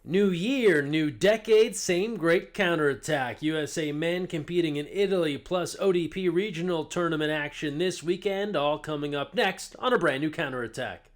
New year, new decade, same great counterattack. USA men competing in Italy plus ODP Regional Tournament action this weekend, all coming up next on a brand new counterattack.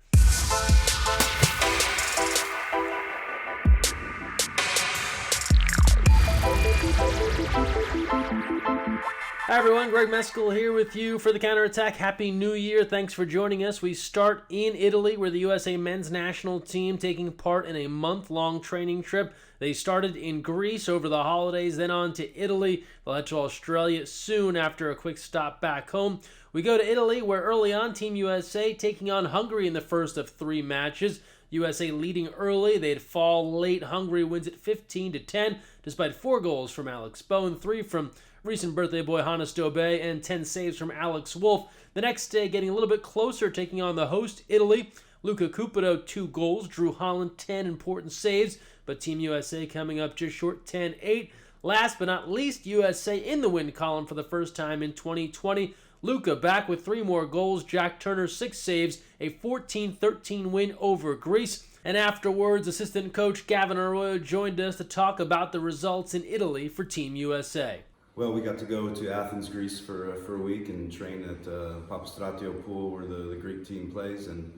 Hi everyone, Greg Mescall here with you for the counterattack. Happy New Year. Thanks for joining us. We start in Italy, where the USA men's national team taking part in a month-long training trip. They started in Greece over the holidays, then on to Italy. They'll head to Australia soon after a quick stop back home. We go to Italy, where early on, Team USA taking on Hungary in the first of 3 matches. USA leading early. They'd fall late. Hungary wins it 15-10, despite 4 goals from Alex Bowen, 3 from recent birthday boy Hannes Dobé, and 10 saves from Alex Wolf. The next day, getting a little bit closer, taking on the host, Italy. Luca Cupido, 2 goals. Drew Holland, 10 important saves, but Team USA coming up just short, 10-8. Last but not least, USA in the win column for the first time in 2020. Luca back with 3 more goals. Jack Turner, 6 saves, a 14-13 win over Greece. And afterwards, assistant coach Gavin Arroyo joined us to talk about the results in Italy for Team USA. Well, we got to go to Athens, Greece for a week and train at Papastratio pool where the Greek team plays, and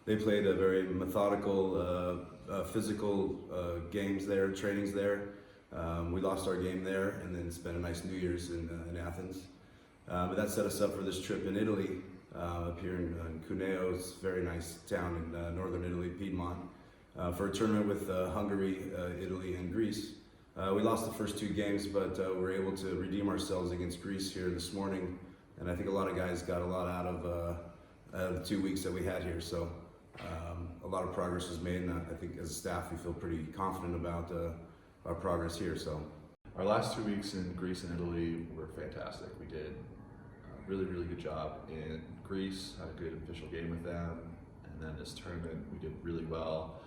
they played a very methodical, physical games there, trainings there. We lost our game there and then spent a nice New Year's in Athens. But that set us up for this trip in Italy, up here in Cuneo. It's a very nice town in northern Italy, Piedmont, for a tournament with Hungary, Italy, and Greece. We lost the first 2 games, but we were able to redeem ourselves against Greece here this morning, and I think a lot of guys got a lot out of the 2 weeks that we had here. So a lot of progress was made, and I think as a staff we feel pretty confident about our progress here. So our last 2 weeks in Greece and Italy were fantastic. We did a really good job in Greece, had a good official game with them, and then this tournament we did really well.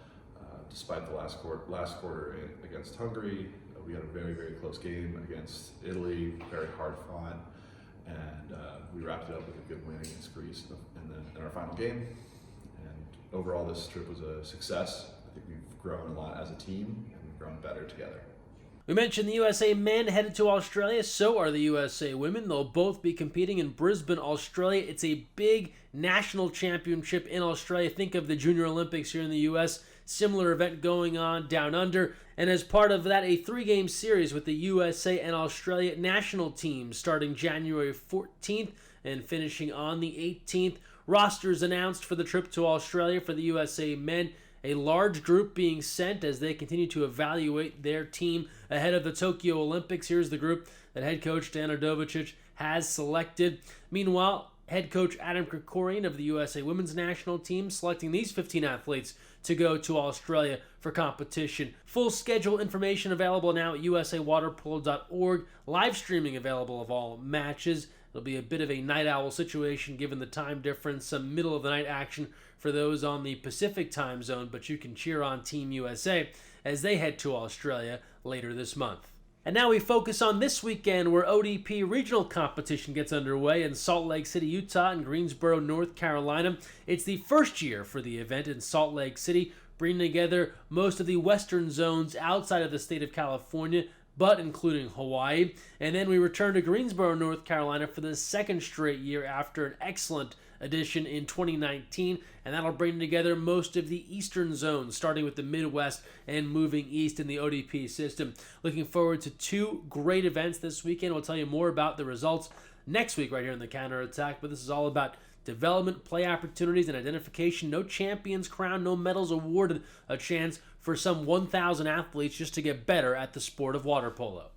Despite the last quarter against Hungary, we had a very close game against Italy, very hard fought, and we wrapped it up with a good win against Greece in our final game. And overall, this trip was a success. I think we've grown a lot as a team, and we've grown better together. We mentioned the USA men headed to Australia, so are the USA women. They'll both be competing in Brisbane, Australia. It's a big national championship in Australia. Think of the Junior Olympics here in the US. Similar event going on down under. And as part of that, a 3-game series with the USA and Australia national teams starting January 14th and finishing on the 18th. Rosters announced for the trip to Australia for the USA men. A large group being sent as they continue to evaluate their team ahead of the Tokyo Olympics. Here's the group that head coach Dana Dovicic has selected. Meanwhile, head coach Adam Krikorian of the USA women's national team selecting these 15 athletes to go to Australia for competition. Full schedule information available now at usawaterpolo.org. Live streaming available of all matches. It'll be a bit of a night owl situation given the time difference, some middle of the night action for those on the Pacific time zone, but you can cheer on Team USA as they head to Australia later this month. And now we focus on this weekend where ODP Regional competition gets underway in Salt Lake City, Utah and Greensboro, North Carolina. It's the first year for the event in Salt Lake City, bringing together most of the western zones outside of the state of California, but including Hawaii. And then we return to Greensboro, North Carolina for the 2nd straight year after an excellent edition in 2019, and that'll bring together most of the eastern zones, starting with the Midwest and moving east in the ODP system. Looking forward to 2 great events this weekend. We'll tell you more about the results next week right here in the counterattack, but this is all about development, play opportunities, and identification. No champions crowned, no medals awarded, a chance for some 1,000 athletes just to get better at the sport of water polo.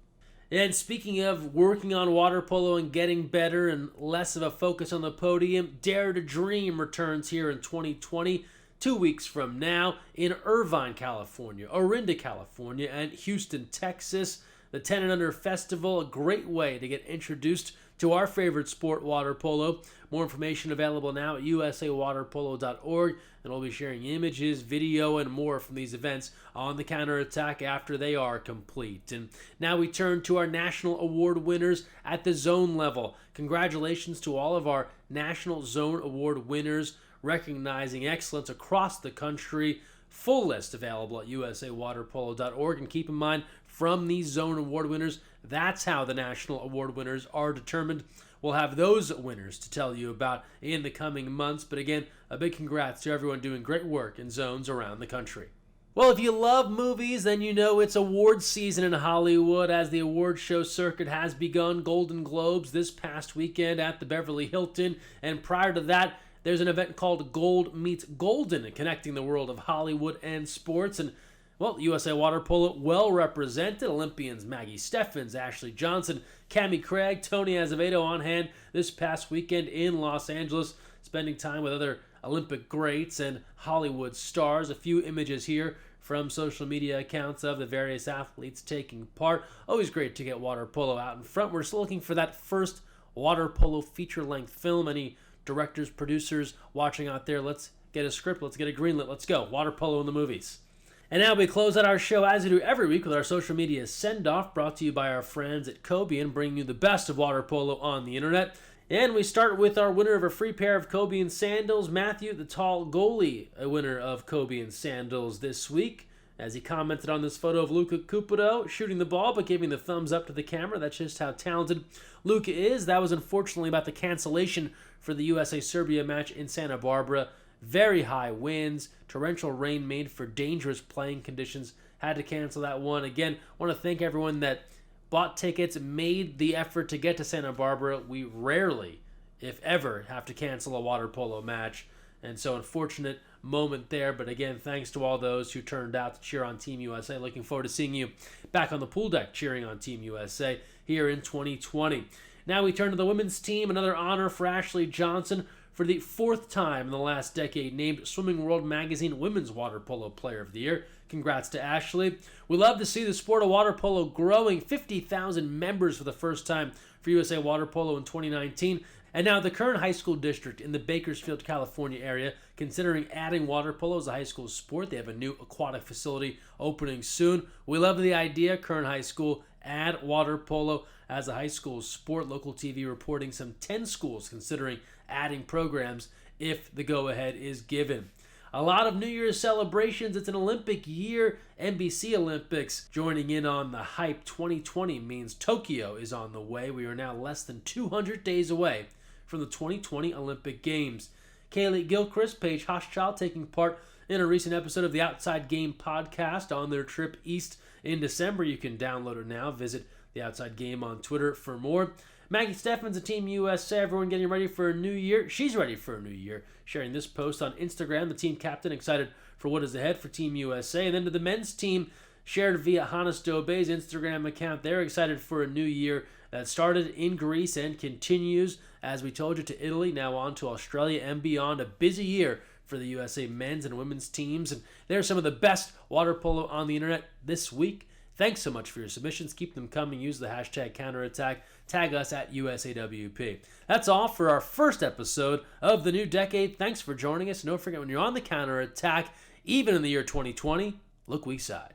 And speaking of working on water polo and getting better and less of a focus on the podium, Dare to Dream returns here in 2020, 2 weeks from now, in Irvine, California, Orinda, California, and Houston, Texas. The 10 and Under Festival, a great way to get introduced to our favorite sport, water polo. More information available now at usawaterpolo.org, and we'll be sharing images, video, and more from these events on the counterattack after they are complete. And now we turn to our national award winners at the zone level. Congratulations to all of our national zone award winners, recognizing excellence across the country. Full list available at usawaterpolo.org. And keep in mind, from these zone award winners, that's how the national award winners are determined. We'll have those winners to tell you about in the coming months. But again, a big congrats to everyone doing great work in zones around the country. Well, if you love movies, then you know it's awards season in Hollywood as the award show circuit has begun. Golden Globes this past weekend at the Beverly Hilton. And prior to that, there's an event called Gold Meets Golden, connecting the world of Hollywood and sports. And, well, USA Water Polo well represented. Olympians Maggie Steffens, Ashley Johnson, Cammie Craig, Tony Azevedo on hand this past weekend in Los Angeles, spending time with other Olympic greats and Hollywood stars. A few images here from social media accounts of the various athletes taking part. Always great to get water polo out in front. We're still looking for that first water polo feature-length film. Any directors, producers watching out there, let's get a script, let's get a greenlit, let's go. Water polo in the movies. And now we close out our show as we do every week with our social media send-off, brought to you by our friends at Cobian, bringing you the best of water polo on the internet. And we start with our winner of a free pair of Cobian sandals, Matthew, the tall goalie, a winner of Cobian sandals this week, as he commented on this photo of Luka Cupido shooting the ball but giving the thumbs up to the camera. That's just how talented Luka is. That was unfortunately about the cancellation for the USA-Serbia match in Santa Barbara. Very high winds, torrential rain made for dangerous playing conditions. Had to cancel that one. Again, want to thank everyone that bought tickets, made the effort to get to Santa Barbara. We rarely, if ever, have to cancel a water polo match. And so unfortunate moment there. But again, thanks to all those who turned out to cheer on Team USA. Looking forward to seeing you back on the pool deck cheering on Team USA here in 2020. Now we turn to the women's team. Another honor for Ashley Johnson, for the fourth time in the last decade, named Swimming World Magazine Women's Water Polo Player of the Year. Congrats to Ashley. We love to see the sport of water polo growing. 50,000 members for the first time for USA Water Polo in 2019. And now the current high school district in the Bakersfield, California area, considering adding water polo as a high school sport. They have a new aquatic facility opening soon. We love the idea. Current high school, add water polo as a high school sport. Local TV reporting some 10 schools considering adding programs if the go-ahead is given. A lot of New Year's celebrations. It's an Olympic year. NBC Olympics joining in on the hype. 2020 means Tokyo is on the way. We are now less than 200 days away from the 2020 Olympic Games. Kaylee Gilchrist, Paige Hochschild taking part in a recent episode of the Outside Game podcast on their trip east in December. You can download it now. Visit the Outside Game on Twitter for more. Maggie Steffens of Team USA, everyone getting ready for a new year. She's ready for a new year, sharing this post on Instagram. The team captain excited for what is ahead for Team USA. And then to the men's team, shared via Hannes Dobe's Instagram account. They're excited for a new year that started in Greece and continues, as we told you, to Italy, now on to Australia and beyond. A busy year for the USA men's and women's teams. And there's some of the best water polo on the internet this week. Thanks so much for your submissions. Keep them coming. Use the hashtag counterattack. Tag us at USAWP. That's all for our first episode of the new decade. Thanks for joining us. And don't forget, when you're on the counterattack, even in the year 2020, look weak side.